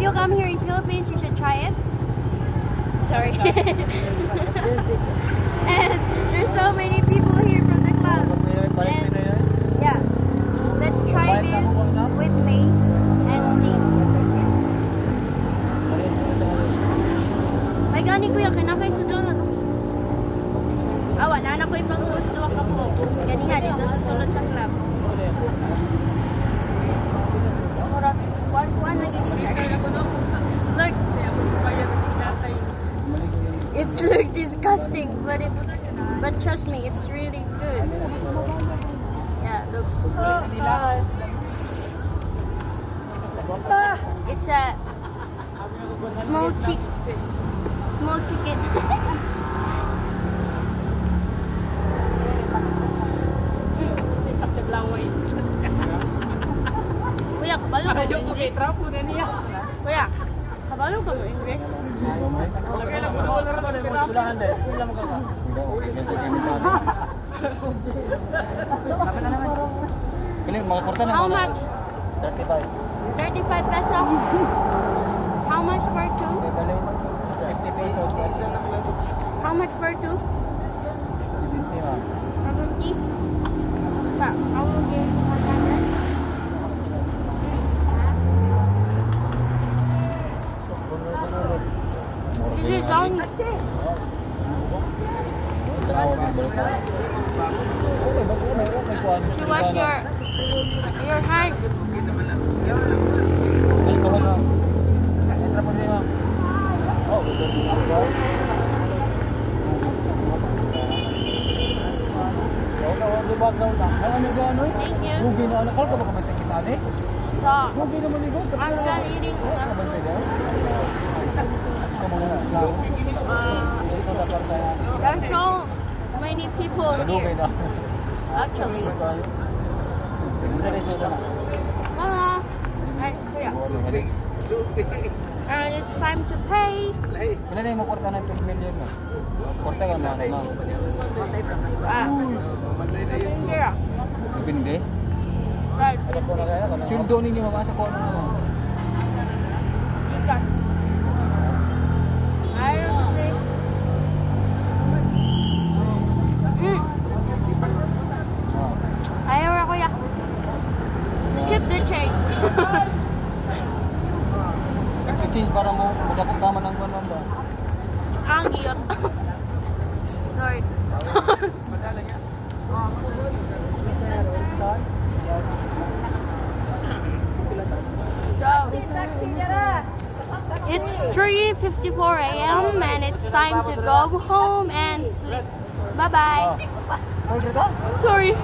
you come here in Philippines, you should try it. Sorry. And there's so many people here from the club. And yeah, let's try this with me and see. May gani kuya, kinakay sudlan ano? Awa, naanak ko ibang gusto ako po. Ganihan dito sa sulod sa club. Murag, kuan lagi ni Jack. Look. It's look disgusting, but trust me, it's really good. Yeah, look. It's a small chicken. Kuya, kabalo ka mo English? Kuya, kabalo ka mo English? How much? 35 peso? How much for two? How much for two? 70? Pa, I will give 100. This is on. To wash your hands. Thank you. So, I'm done eating some food. There's so many people here. Actually. Hello. Ay, kuya. And it's time to pay. Wala na yung makorta ng 12 million mo. Korta ka na, no? Napindira. Depende. Right. Sundo ninyo mabasa ko ano mo. Ikas. Ayos din. Ayaw na kuya. Keep the change. Nag-change para mo magkakot tama ng kuwan ba? Ang iyot. Sorry. It's 3:54 a.m. and it's time to go home and sleep. Bye-bye. Sorry.